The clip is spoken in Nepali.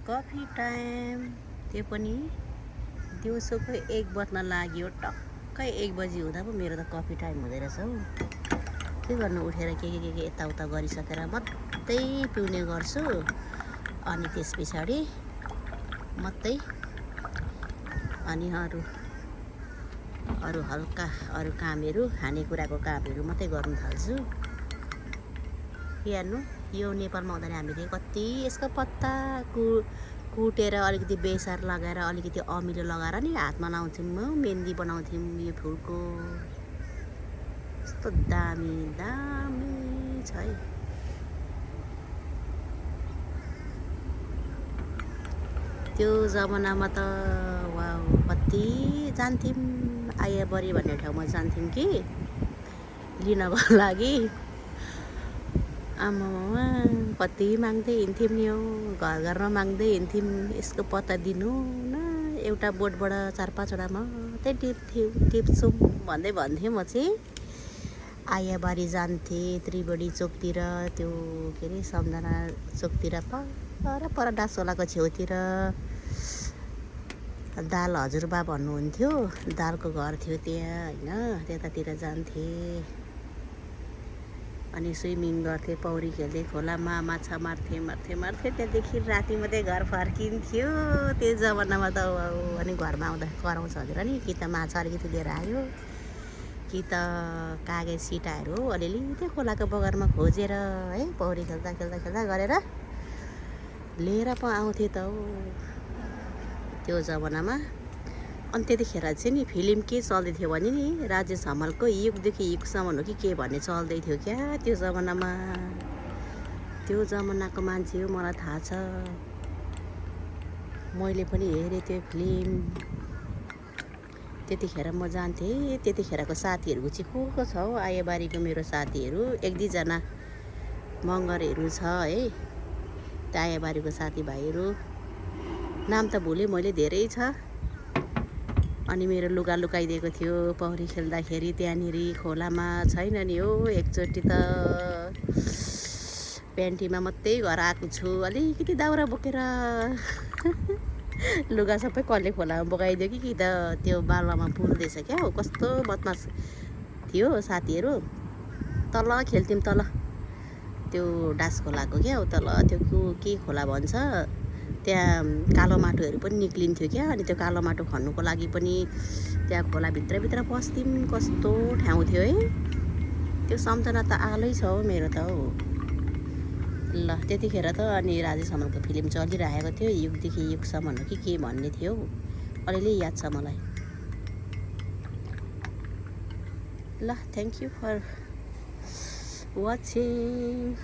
कफी टाइम, त्यो पनि दिउँसोको 1 बज्न लाग्यो। टक्कै 1 बजी हुँदा पो मेरो त कफी टाइम हुँदो रहेछ हौ। के गर्नु, उठेर के यताउता गरिसकेर मात्रै पिउने गर्छु। अनि त्यस पछाडि मात्रै अनि अरू हल्का अरू कामहरू, खानेकुराको कामहरू मात्रै गर्नु थाल्छु। हेर्नु, यो नेपालमा हुँदैन हामीले कति यसको पत्ता कुटेर अलिकति बेसार लगाएर अलिकति अमिलो लगाएर नि हातमा लाउँथ्यौँ, मेहन्दी बनाउँथ्यौँ। यो फुलको यस्तो दामी दामी छ है। त्यो जमानामा त वाउ, कति जान्थ्यौँ। आयाबरी भन्ने ठाउँमा जान्थ्यौँ कि लिनको लागि। आमामा कति माग्दै हिँड्थ्यौँ नि हौ, घर घरमा माग्दै हिँड्थ्यौँ। यसको पत्ता दिनु न, एउटा बोटबाट 4-5वटा मात्रै टिप्छौँ भन्थेँ। म चाहिँ आयाबारी जान्थेँ, त्रिवेणी चोकतिर, त्यो के अरे सम्झना चोकतिर, पर डाँसवालाको छेउतिर दाल हजुरबा भन्नुहुन्थ्यो। दालको घर थियो त्यहाँ होइन, त्यतातिर जान्थेँ। अनि स्विमिङ गर्थेँ, पौडी खेल्थेँ, खोलामा माछा मार्थेँ। त्यहाँदेखि राति मात्रै घर फर्किन्थ्यो। त्यो जमानामा त अनि घरमा आउँदा कराउँछ भनेर नि, कि त माछा अलिकति लिएर आयो, कि त कागज सिटाहरू अलिअलि त्यो खोलाको बगरमा खोजेर है, पौडी खेल्दा गरेर लिएर पो आउँथेँ त हौ त्यो जमानामा। अनि त्यतिखेर चाहिँ नि फिल्म के चल्दै थियो भने नि, राजेश हमालको युगदेखि युगसम्म हो कि के भन्ने चल्दै थियो क्या त्यो जमानामा। त्यो जमानाको मान्छे हो, मलाई थाहा छ। मैले पनि हेरेँ त्यो फिल्म। त्यतिखेर म जान्थेँ। त्यतिखेरको साथीहरू चाहिँ को छ हौ आयाबारीको मेरो साथीहरू? 1-2जना मगरहरू छ है, त्यो आयाबारीको साथीभाइहरू। नाम त भुलेँ मैले, धेरै छ। अनि मेरो लुगा लुकाइदिएको थियो पौडी खेल्दाखेरि त्यहाँनिर खोलामा। छैन नि हो, एकचोटि त प्यान्टीमा मात्रै घर आएको छु, अलिकति दाउरा बोकेर लुगा सबै कसले खोलामा बोकाइदियो कि त त्यो बालुवामा पुर्दैछ क्या हो। कस्तो बदमास थियो साथीहरू। तल खेल्थ्यौँ, तल त्यो डाँस खोलाको क्या हो, तल त्यो के खोला भन्छ त्यहाँ। कालो माटोहरू पनि निक्लिन्थ्यो क्या। अनि त्यो कालो माटो खन्नुको लागि पनि त्यहाँ खोलाभित्र पस्थ्यौँ। कस्तो ठाउँ थियो है त्यो। सम्झना त आलै छ हौ मेरो त हौ। ल त्यतिखेर त अनि राजेश हमालको फिल्म चलिरहेको थियो, युगदेखि युगसम्म हो कि के भन्ने थियो। अलिअलि याद छ मलाई। ल, थ्याङ्क यू फर वाचिङ।